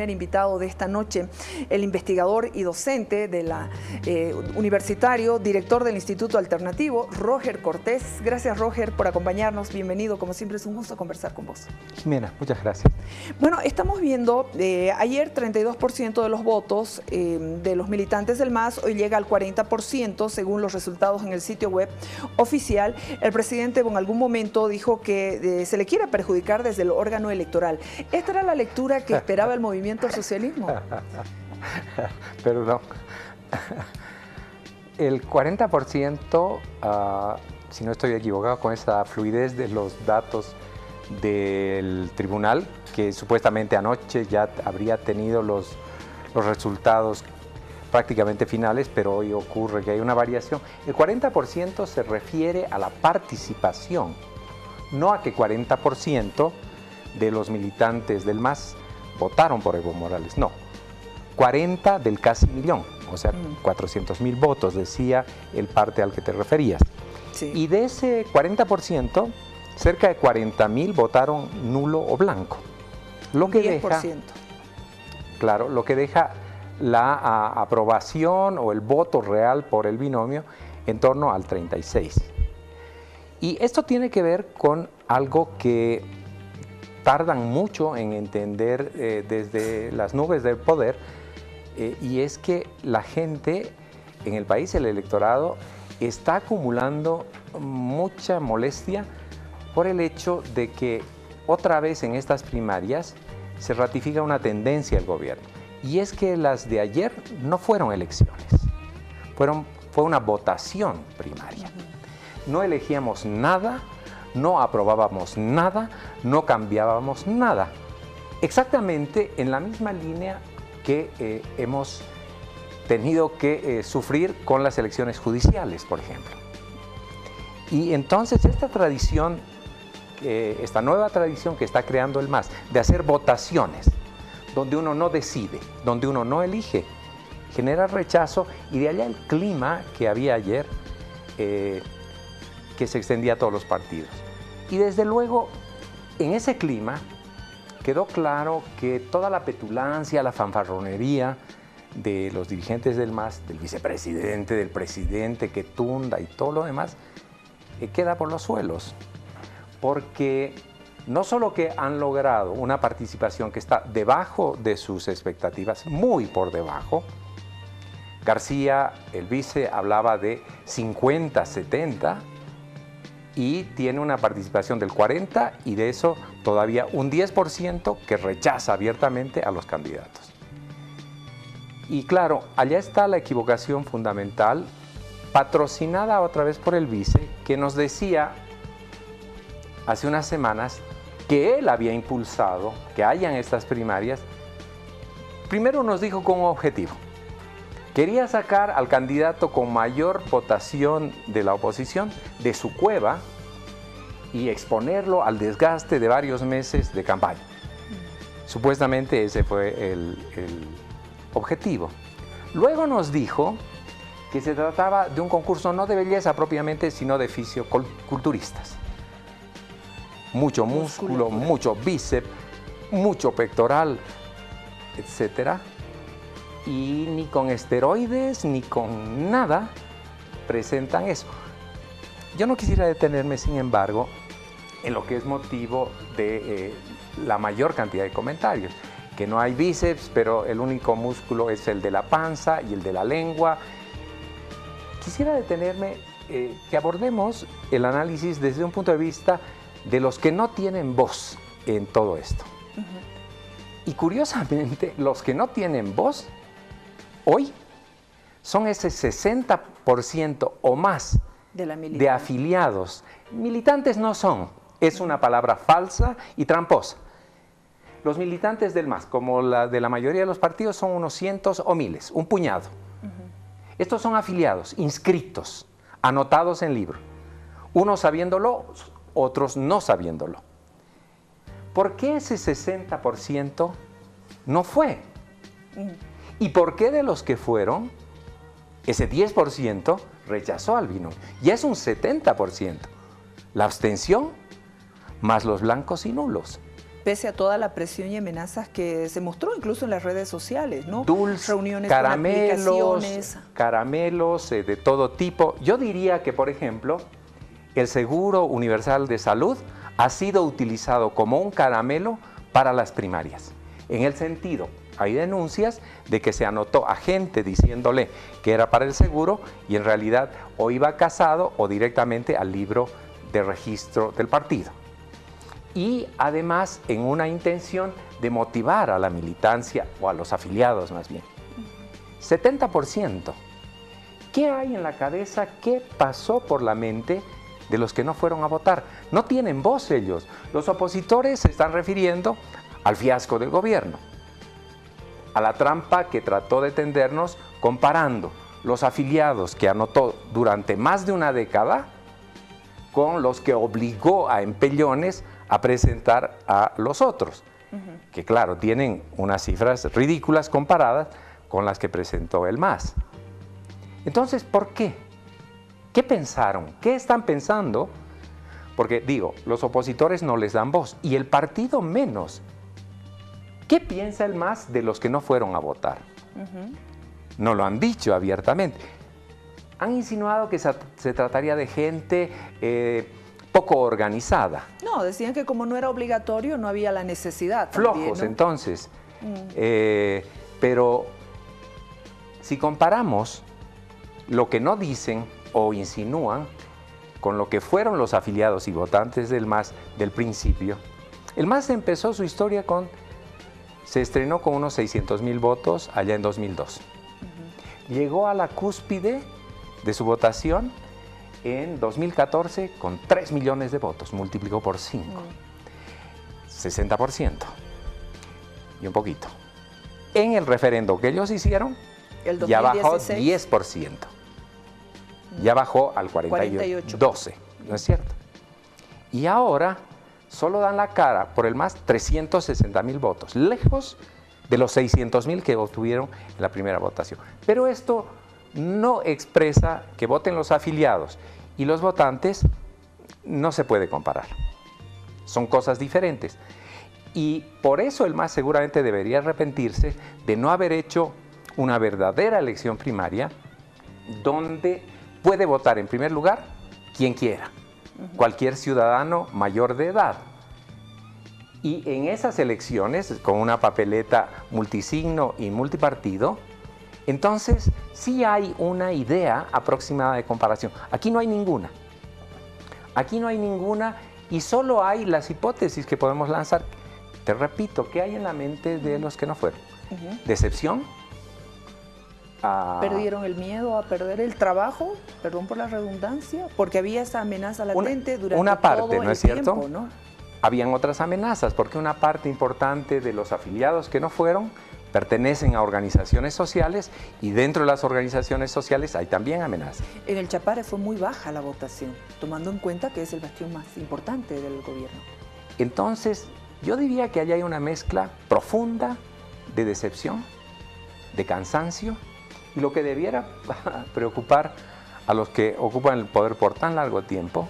primer invitado de esta noche, el investigador y docente de la universitario, director del Instituto Alternativo, Roger Cortés. Gracias, Roger, por acompañarnos. Bienvenido. Como siempre, es un gusto conversar con vos. Jimena, muchas gracias. Bueno, estamos viendo, ayer 32% de los votos de los militantes del MAS, hoy llega al 40% según los resultados en el sitio web oficial. El presidente en algún momento dijo que se le quiere perjudicar desde el órgano electoral. ¿Esta era la lectura que esperaba el movimiento al socialismo? Pero no. El 40%, si no estoy equivocado con esa fluidez de los datos del tribunal, que supuestamente anoche ya habría tenido los resultados prácticamente finales, pero hoy ocurre que hay una variación. El 40% se refiere a la participación, no a que 40% de los militantes del MAS votaron por Evo Morales, no. 40 del casi millón, o sea, 400.000 votos, decía el parte al que te referías. Sí. Y de ese 40%, cerca de 40.000 votaron nulo o blanco. Lo que 10%. deja, claro, lo que deja la aprobación o el voto real por el binomio en torno al 36%. Y esto tiene que ver con algo que tardan mucho en entender desde las nubes del poder, y es que la gente en el país, el electorado, está acumulando mucha molestia por el hecho de que otra vez en estas primarias se ratifica una tendencia del gobierno. Y es que las de ayer no fueron elecciones, fue una votación primaria. No elegíamos nada, no aprobábamos nada, no cambiábamos nada. Exactamente en la misma línea que hemos tenido que sufrir con las elecciones judiciales, por ejemplo. Y entonces esta tradición, esta nueva tradición que está creando el MAS, de hacer votaciones, donde uno no decide, donde uno no elige, genera rechazo, y de allá el clima que había ayer, que se extendía a todos los partidos. Y desde luego, en ese clima, quedó claro que toda la petulancia, la fanfarronería de los dirigentes del MAS, del vicepresidente, del presidente que tunda y todo lo demás, queda por los suelos. Porque no solo que han logrado una participación que está debajo de sus expectativas, muy por debajo. García, el vice, hablaba de 50-70 y tiene una participación del 40%, y de eso todavía un 10% que rechaza abiertamente a los candidatos. Y claro, allá está la equivocación fundamental, patrocinada otra vez por el vice, que nos decía hace unas semanas que él había impulsado que hayan estas primarias. Primero nos dijo con un objetivo. Quería sacar al candidato con mayor votación de la oposición de su cueva y exponerlo al desgaste de varios meses de campaña. Supuestamente ese fue el objetivo. Luego nos dijo que se trataba de un concurso no de belleza propiamente, sino de fisioculturistas. Mucho músculo, mucho bíceps, mucho pectoral, etcétera. Y ni con esteroides ni con nada presentan eso. Yo no quisiera detenerme, sin embargo, en lo que es motivo de la mayor cantidad de comentarios, que no hay bíceps, pero el único músculo es el de la panza y el de la lengua. Quisiera detenerme, que abordemos el análisis desde un punto de vista de los que no tienen voz en todo esto. Y curiosamente, los que no tienen voz hoy son ese 60% o más de afiliados. Militantes no son, es una palabra falsa y tramposa. Los militantes del MAS, como la de la mayoría de los partidos, son unos cientos o miles, un puñado. Estos son afiliados, inscritos, anotados en libro, unos sabiéndolo, otros no sabiéndolo. ¿Por qué ese 60% no fue? ¿Y por qué de los que fueron, ese 10% rechazó al binomio? Ya es un 70%. La abstención más los blancos y nulos. pese a toda la presión y amenazas que se mostró incluso en las redes sociales, ¿no? Dulces, reuniones caramelos, con aplicaciones. caramelos de todo tipo. Yo diría que, por ejemplo, el Seguro Universal de Salud ha sido utilizado como un caramelo para las primarias. En el sentido, hay denuncias de que se anotó a gente diciéndole que era para el seguro y en realidad o iba casado o directamente al libro de registro del partido. Y además en una intención de motivar a la militancia o a los afiliados más bien. 70%. ¿Qué hay en la cabeza? ¿Qué pasó por la mente de los que no fueron a votar? No tienen voz ellos. Los opositores se están refiriendo al fiasco del gobierno, a la trampa que trató de tendernos comparando los afiliados que anotó durante más de una década con los que obligó a empellones a presentar a los otros, que claro, tienen unas cifras ridículas comparadas con las que presentó el MAS. Entonces, ¿por qué? ¿Qué pensaron? ¿Qué están pensando? Porque digo, los opositores no les dan voz y el partido menos. ¿Qué piensa el MAS de los que no fueron a votar? No lo han dicho abiertamente. Han insinuado que se trataría de gente poco organizada. No, decían que como no era obligatorio, no había la necesidad. Flojos, también, ¿no? entonces. Pero si comparamos lo que no dicen o insinúan con lo que fueron los afiliados y votantes del MAS del principio, el MAS empezó su historia se estrenó con unos 600,000 votos allá en 2002. Llegó a la cúspide de su votación en 2014 con 3 millones de votos, multiplicó por 5. 60% y un poquito. En el referendo que ellos hicieron, ya bajó 10%. Ya bajó al 48, 12, ¿no es cierto? Y ahora solo dan la cara por el MAS 360,000 votos, lejos de los 600,000 que obtuvieron en la primera votación. Pero esto no expresa que voten los afiliados y los votantes, no se puede comparar. Son cosas diferentes. Y por eso el MAS seguramente debería arrepentirse de no haber hecho una verdadera elección primaria donde puede votar en primer lugar quien quiera. Cualquier ciudadano mayor de edad. Y en esas elecciones, con una papeleta multisigno y multipartido, entonces sí hay una idea aproximada de comparación. Aquí no hay ninguna. Aquí no hay ninguna y solo hay las hipótesis que podemos lanzar. Te repito, ¿qué hay en la mente de los que no fueron? Decepción. ¿Perdieron el miedo a perder el trabajo? Perdón por la redundancia, porque había esa amenaza latente durante una parte, todo ¿no el es cierto? tiempo, ¿no? Habían otras amenazas, porque una parte importante de los afiliados que no fueron pertenecen a organizaciones sociales y dentro de las organizaciones sociales hay también amenazas. En el Chapare fue muy baja la votación, tomando en cuenta que es el bastión más importante del gobierno. Entonces, yo diría que allá hay una mezcla profunda de decepción, de cansancio, y lo que debiera preocupar a los que ocupan el poder por tan largo tiempo,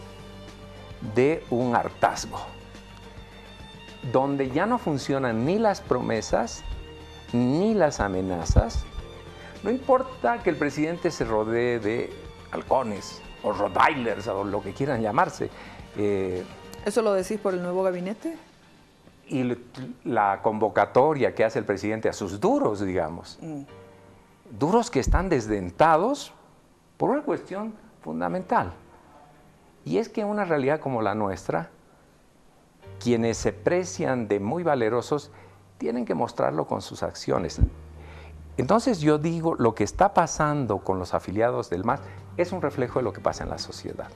de un hartazgo, donde ya no funcionan ni las promesas, ni las amenazas. No importa que el presidente se rodee de halcones, o rottweilers, o lo que quieran llamarse. ¿Eso lo decís por el nuevo gabinete? Y la convocatoria que hace el presidente a sus duros, digamos. Duros que están desdentados por una cuestión fundamental. Y es que en una realidad como la nuestra, quienes se precian de muy valerosos tienen que mostrarlo con sus acciones. Entonces yo digo, lo que está pasando con los afiliados del MAS es un reflejo de lo que pasa en la sociedad.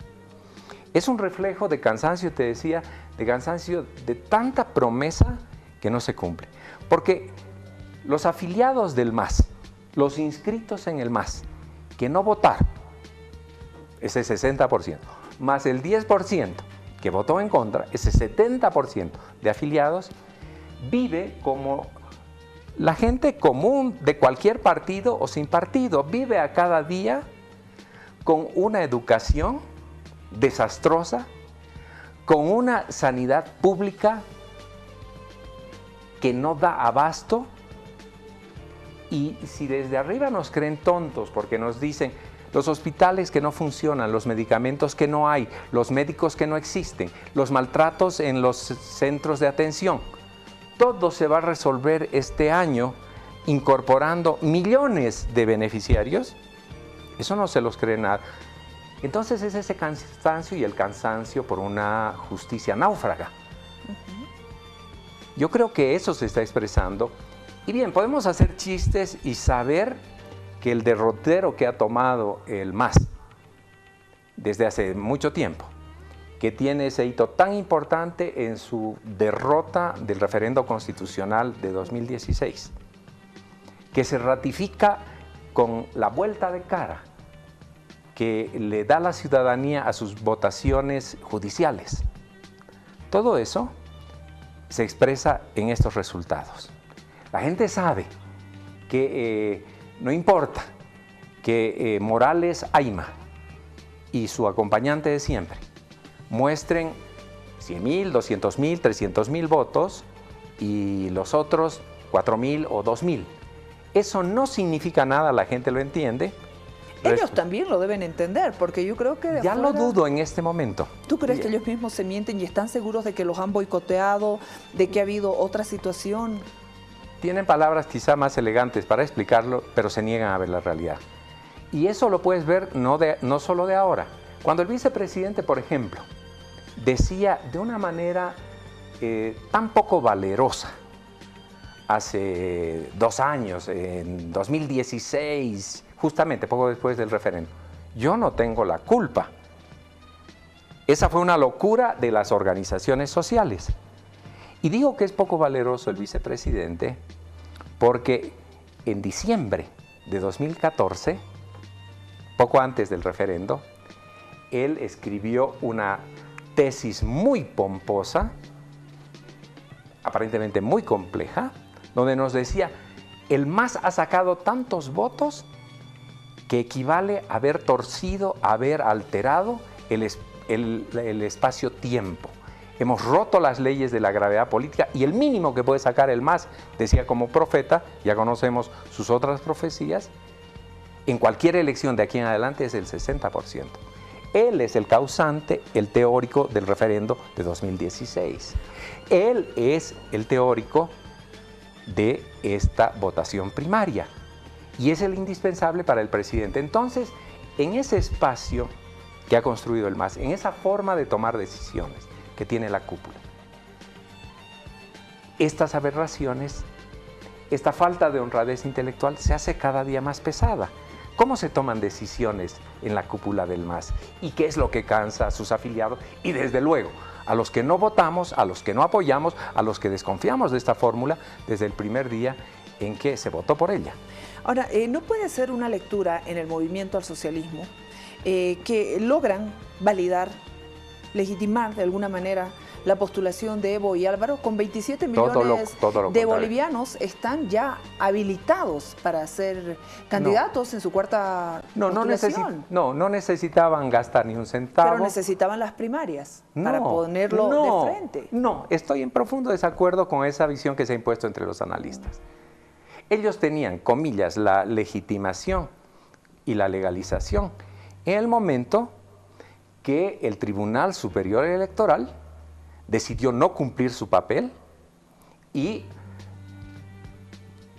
Es un reflejo de cansancio, te decía, de cansancio de tanta promesa que no se cumple. Porque los afiliados del MAS, los inscritos en el MAS, que no votaron, ese 60%, más el 10% que votó en contra, ese 70% de afiliados, vive como la gente común de cualquier partido o sin partido, vive a cada día con una educación desastrosa, con una sanidad pública que no da abasto. Y si desde arriba nos creen tontos porque nos dicen los hospitales que no funcionan, los medicamentos que no hay, los médicos que no existen, los maltratos en los centros de atención, todo se va a resolver este año incorporando millones de beneficiarios, eso no se los cree nada. Entonces es ese cansancio y el cansancio por una justicia náufraga. Yo creo que eso se está expresando. Y bien, podemos hacer chistes y saber que el derrotero que ha tomado el MAS desde hace mucho tiempo, que tiene ese hito tan importante en su derrota del referendo constitucional de 2016, que se ratifica con la vuelta de cara que le da la ciudadanía a sus votaciones judiciales. Todo eso se expresa en estos resultados. La gente sabe que no importa que Morales Ayma y su acompañante de siempre muestren 100.000, 200.000, 300.000 votos y los otros 4.000 o 2.000. Eso no significa nada, la gente lo entiende. Ellos también lo deben entender, porque yo creo que... Ya lo dudo en este momento. ¿Tú crees que ellos mismos se mienten y están seguros de que los han boicoteado, de que ha habido otra situación? Tienen palabras quizá más elegantes para explicarlo, pero se niegan a ver la realidad. Y eso lo puedes ver no solo de ahora. Cuando el vicepresidente, por ejemplo, decía de una manera tan poco valerosa, hace 2 años, en 2016, justamente poco después del referéndum, yo no tengo la culpa. Esa fue una locura de las organizaciones sociales. Y digo que es poco valeroso el vicepresidente porque en diciembre de 2014, poco antes del referendo, él escribió una tesis muy pomposa, aparentemente muy compleja, donde nos decía, el MAS ha sacado tantos votos que equivale a haber torcido, a haber alterado el espacio-tiempo. Hemos roto las leyes de la gravedad política y el mínimo que puede sacar el MAS, decía como profeta, ya conocemos sus otras profecías, en cualquier elección de aquí en adelante es el 60%. Él es el causante, el teórico del referendo de 2016. Él es el teórico de esta votación primaria y es el indispensable para el presidente. Entonces, en ese espacio que ha construido el MAS, en esa forma de tomar decisiones que tiene la cúpula, estas aberraciones, esta falta de honradez intelectual se hace cada día más pesada. ¿Cómo se toman decisiones en la cúpula del MAS? ¿Y qué es lo que cansa a sus afiliados? Y desde luego, a los que no votamos, a los que no apoyamos, a los que desconfiamos de esta fórmula desde el primer día en que se votó por ella. Ahora, ¿no puede ser una lectura en el movimiento al socialismo que logran validar, legitimar de alguna manera la postulación de Evo y Álvaro? Con 27 millones de bolivianos están ya habilitados para ser candidatos en su cuarta postulación. No necesitaban gastar ni un centavo. Pero necesitaban las primarias para ponerlo de frente. No, estoy en profundo desacuerdo con esa visión que se ha impuesto entre los analistas. Ellos tenían, comillas, la legitimación y la legalización en el momento que el Tribunal Superior Electoral decidió no cumplir su papel y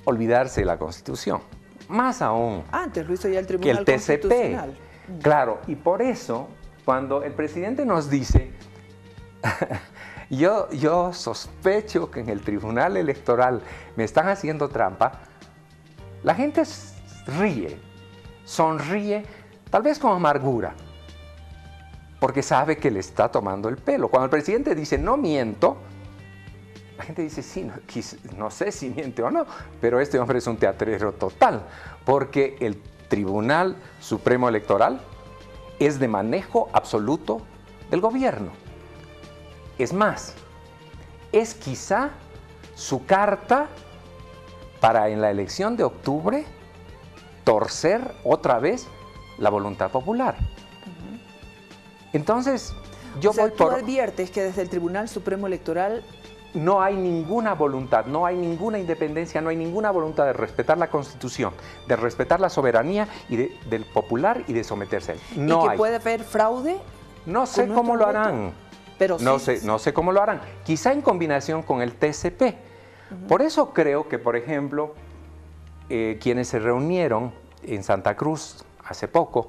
olvidarse de la Constitución. Más aún, antes lo hizo ya el Tribunal que el TCP. Constitucional. Claro, y por eso, cuando el presidente nos dice, yo sospecho que en el Tribunal Electoral me están haciendo trampa, la gente ríe, sonríe, tal vez con amargura, porque sabe que le está tomando el pelo. Cuando el presidente dice, no miento, la gente dice, sí, no sé si miente o no, pero este hombre es un teatrero total, porque el Tribunal Supremo Electoral es de manejo absoluto del gobierno. Es más, es quizá su carta para en la elección de octubre torcer otra vez la voluntad popular. Entonces, yo voy tú adviertes que desde el Tribunal Supremo Electoral no hay ninguna voluntad, no hay ninguna independencia, no hay ninguna voluntad de respetar la Constitución, de respetar la soberanía del popular y de someterse a él. No ¿Y que hay. puede haber fraude? No sé cómo lo harán. Pero no sí. sé cómo lo harán. Quizá en combinación con el TCP. Por eso creo que, por ejemplo, quienes se reunieron en Santa Cruz hace poco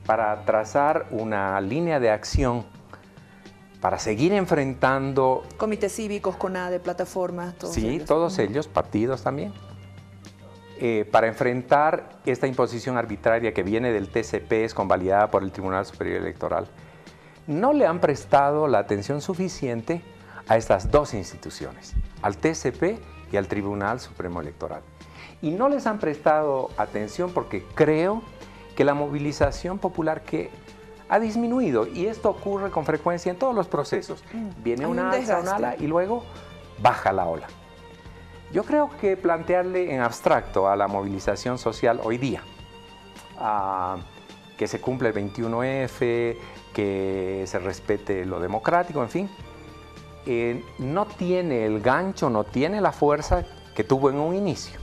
para trazar una línea de acción para seguir enfrentando... Comités cívicos, CONADE, plataformas, todos sí, ellos. todos ellos, partidos también, para enfrentar esta imposición arbitraria que viene del TCP, es convalidada por el Tribunal Superior Electoral. No le han prestado la atención suficiente a estas dos instituciones, al TCP y al Tribunal Supremo Electoral. Y no les han prestado atención porque creo que la movilización popular que ha disminuido, y esto ocurre con frecuencia en todos los procesos. Viene una alza, una ala y luego baja la ola. Yo creo que plantearle en abstracto a la movilización social hoy día, que se cumple el 21F, que se respete lo democrático, en fin, no tiene el gancho, no tiene la fuerza que tuvo en un inicio.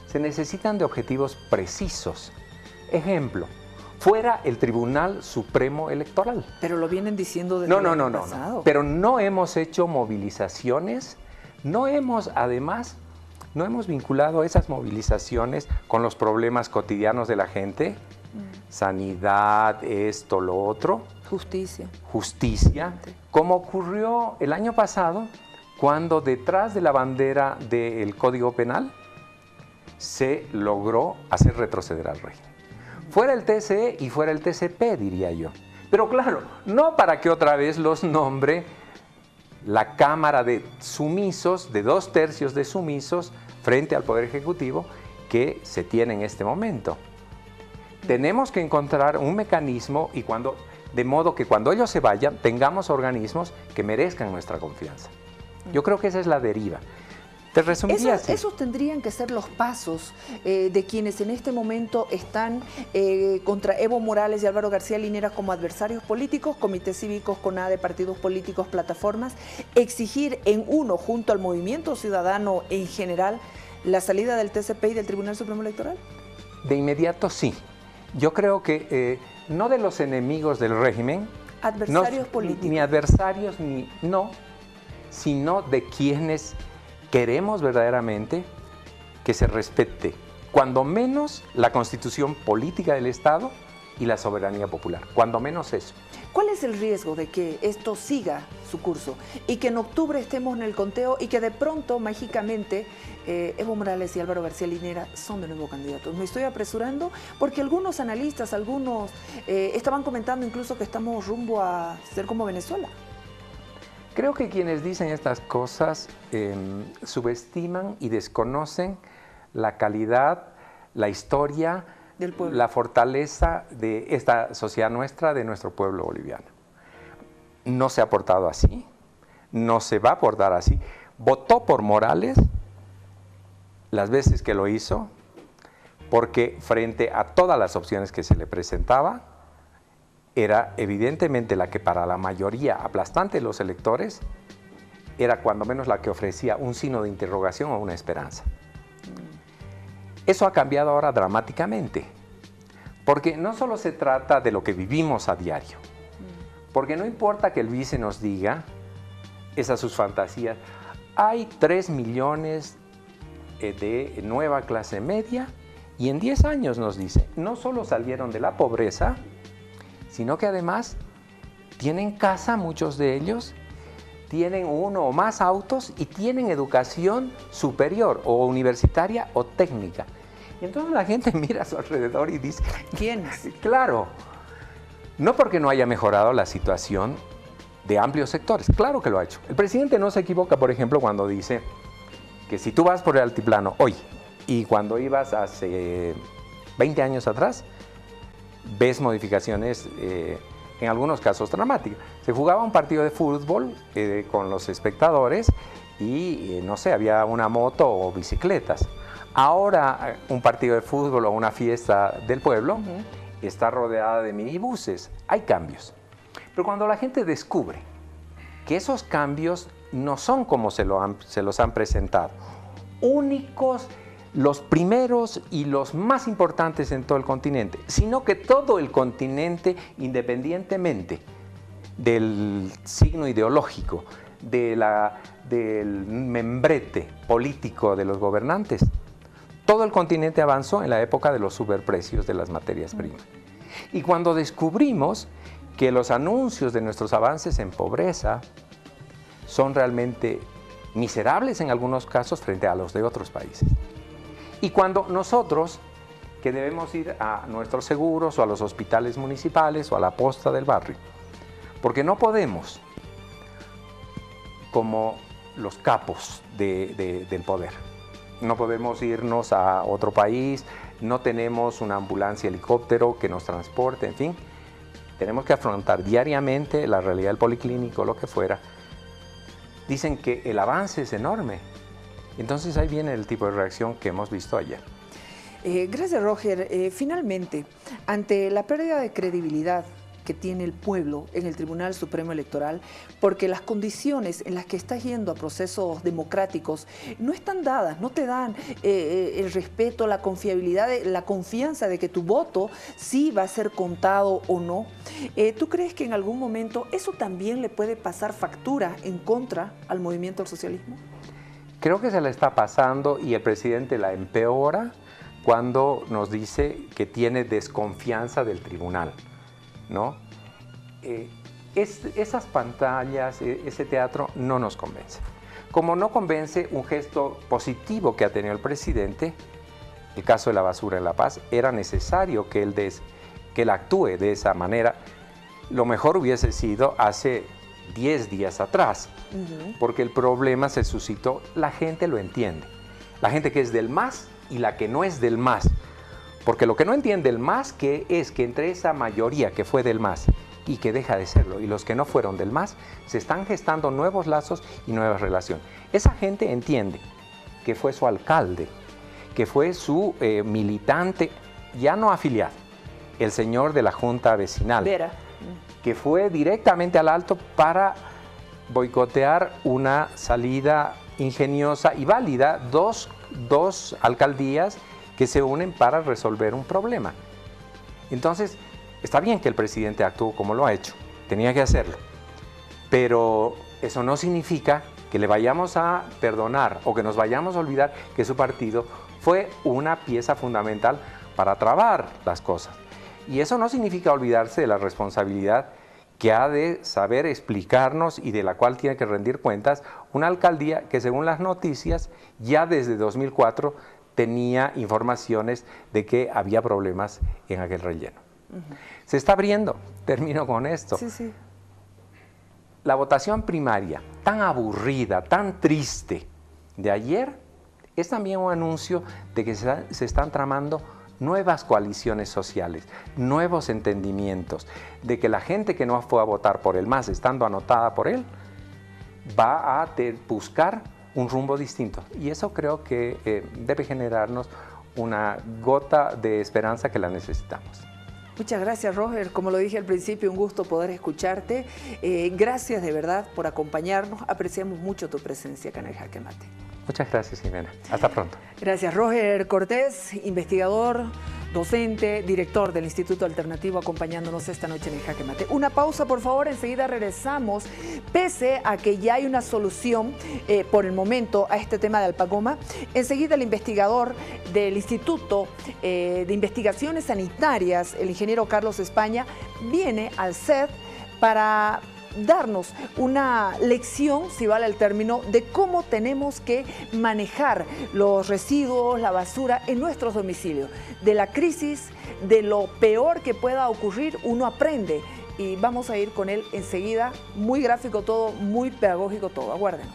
Se necesitan de objetivos precisos. Ejemplo, fuera el Tribunal Supremo Electoral. Pero lo vienen diciendo desde el año pasado. Pero no hemos hecho movilizaciones, no hemos vinculado esas movilizaciones con los problemas cotidianos de la gente, sanidad, esto, lo otro. Justicia, como ocurrió el año pasado, cuando detrás de la bandera del Código Penal se logró hacer retroceder al régimen. Fuera el TCE y fuera el TCP, diría yo. Pero claro, no para que otra vez los nombre la Cámara de sumisos, de 2/3 de sumisos, frente al Poder Ejecutivo que se tiene en este momento. Tenemos que encontrar un mecanismo de modo que cuando ellos se vayan, tengamos organismos que merezcan nuestra confianza. Yo creo que esa es la deriva. Te resumiría así. Esos tendrían que ser los pasos de quienes en este momento están contra Evo Morales y Álvaro García Linera como adversarios políticos, comités cívicos, CONADE, partidos políticos, plataformas, exigir junto al movimiento ciudadano en general, la salida del TCP y del Tribunal Supremo Electoral. De inmediato sí. Yo creo que no de los enemigos del régimen, adversarios políticos. Ni adversarios, sino de quienes queremos verdaderamente que se respete, cuando menos, la constitución política del Estado y la soberanía popular, cuando menos eso. ¿Cuál es el riesgo de que esto siga su curso y que en octubre estemos en el conteo y que de pronto, mágicamente, Evo Morales y Álvaro García Linera son de nuevo candidatos? Me estoy apresurando porque algunos analistas, estaban comentando incluso que estamos rumbo a ser como Venezuela. Creo que quienes dicen estas cosas subestiman y desconocen la calidad, la historia, del pueblo, la fortaleza de esta sociedad nuestra, de nuestro pueblo boliviano. No se ha portado así, no se va a portar así. Votó por Morales las veces que lo hizo, porque frente a todas las opciones que se le presentaba, era evidentemente la que para la mayoría aplastante de los electores era cuando menos la que ofrecía un signo de interrogación o una esperanza. Eso ha cambiado ahora dramáticamente, porque no solo se trata de lo que vivimos a diario, porque no importa que el vice nos diga esas sus fantasías, hay 3 millones de nueva clase media y en 10 años nos dice, no solo salieron de la pobreza, sino que además tienen casa, muchos de ellos, tienen uno o más autos y tienen educación superior o universitaria o técnica. Y entonces la gente mira a su alrededor y dice, ¿quiénes? Claro, no porque no haya mejorado la situación de amplios sectores, claro que lo ha hecho. El presidente no se equivoca, por ejemplo, cuando dice que si tú vas por el altiplano hoy y cuando ibas hace 20 años atrás, ves modificaciones en algunos casos dramáticas. Se jugaba un partido de fútbol con los espectadores y, no sé, había una moto o bicicletas. Ahora un partido de fútbol o una fiesta del pueblo está rodeada de minibuses. Hay cambios. Pero cuando la gente descubre que esos cambios no son como se los han presentado. Únicos, los primeros y los más importantes en todo el continente, sino que todo el continente, independientemente del signo ideológico, del membrete político de los gobernantes, todo el continente avanzó en la época de los superprecios de las materias primas. Y cuando descubrimos que los anuncios de nuestros avances en pobreza son realmente miserables en algunos casos frente a los de otros países. Y cuando nosotros, que debemos ir a nuestros seguros o a los hospitales municipales o a la posta del barrio, porque no podemos, como los capos del poder, no podemos irnos a otro país, no tenemos una ambulancia, helicóptero que nos transporte, en fin, tenemos que afrontar diariamente la realidad del policlínico, lo que fuera. Dicen que el avance es enorme. Entonces ahí viene el tipo de reacción que hemos visto ayer. Gracias, Roger. Finalmente, ante la pérdida de credibilidad que tiene el pueblo en el Tribunal Supremo Electoral, porque las condiciones en las que estás yendo a procesos democráticos no están dadas, no te dan el respeto, la confiabilidad, la confianza de que tu voto sí va a ser contado o no. ¿Tú crees que en algún momento eso también le puede pasar factura en contra al movimiento del socialismo? Creo que se le está pasando y el presidente la empeora cuando nos dice que tiene desconfianza del tribunal, ¿no? Esas pantallas, ese teatro no nos convence. Como no convence un gesto positivo que ha tenido el presidente, el caso de la basura en La Paz, era necesario que él actúe de esa manera. Lo mejor hubiese sido hace 10 días atrás, porque el problema se suscitó, la gente lo entiende. La gente que es del MAS y la que no es del MAS. Porque lo que no entiende el MAS es que entre esa mayoría que fue del MAS y que deja de serlo, y los que no fueron del MAS, se están gestando nuevos lazos y nuevas relaciones. Esa gente entiende que fue su alcalde, que fue su militante, ya no afiliado, el señor de la Junta Vecinal, Vera, que fue directamente al Alto para boicotear una salida ingeniosa y válida, dos alcaldías que se unen para resolver un problema. Entonces, está bien que el presidente actuó como lo ha hecho, tenía que hacerlo, pero eso no significa que le vayamos a perdonar o que nos vayamos a olvidar que su partido fue una pieza fundamental para trabar las cosas. Y eso no significa olvidarse de la responsabilidad que ha de saber explicarnos y de la cual tiene que rendir cuentas una alcaldía que, según las noticias, ya desde 2004 tenía informaciones de que había problemas en aquel relleno. Se está abriendo, termino con esto. Sí. La votación primaria, tan aburrida, tan triste de ayer, es también un anuncio de que se están tramando nuevas coaliciones sociales, nuevos entendimientos, de que la gente que no fue a votar por el MAS, estando anotada por él, va a buscar un rumbo distinto. Y eso creo que debe generarnos una gota de esperanza que la necesitamos. Muchas gracias, Roger. Como lo dije al principio, un gusto poder escucharte. Gracias de verdad por acompañarnos. Apreciamos mucho tu presencia acá en el Jaque Mate. Muchas gracias, Jimena. Hasta pronto. Gracias, Roger Cortés, investigador, docente, director del Instituto Alternativo, acompañándonos esta noche en el Jaque Mate. Una pausa, por favor, enseguida regresamos. Pese a que ya hay una solución por el momento a este tema de Alpagoma, enseguida el investigador del Instituto de Investigaciones Sanitarias, el ingeniero Carlos España, viene al CED para darnos una lección, si vale el término, de cómo tenemos que manejar los residuos, la basura en nuestros domicilios. De la crisis, de lo peor que pueda ocurrir, uno aprende. Y vamos a ir con él enseguida. Muy gráfico todo, muy pedagógico todo. Aguárdenos.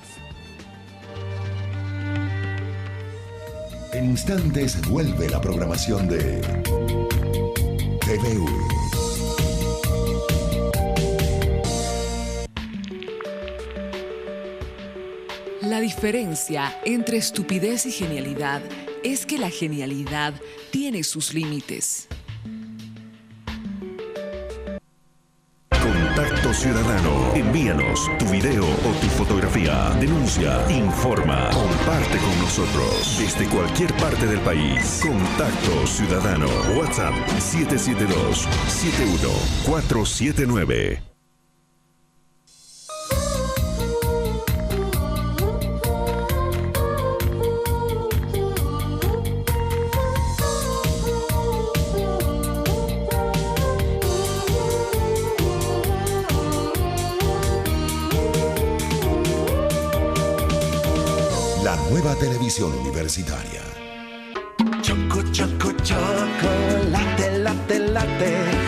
En instantes vuelve la programación de TVU. La diferencia entre estupidez y genialidad es que la genialidad tiene sus límites. Contacto Ciudadano. Envíanos tu video o tu fotografía. Denuncia, informa, comparte con nosotros. Desde cualquier parte del país. Contacto Ciudadano. WhatsApp 772-71479. La nueva televisión universitaria. Choco, choco, chocolate, late, late.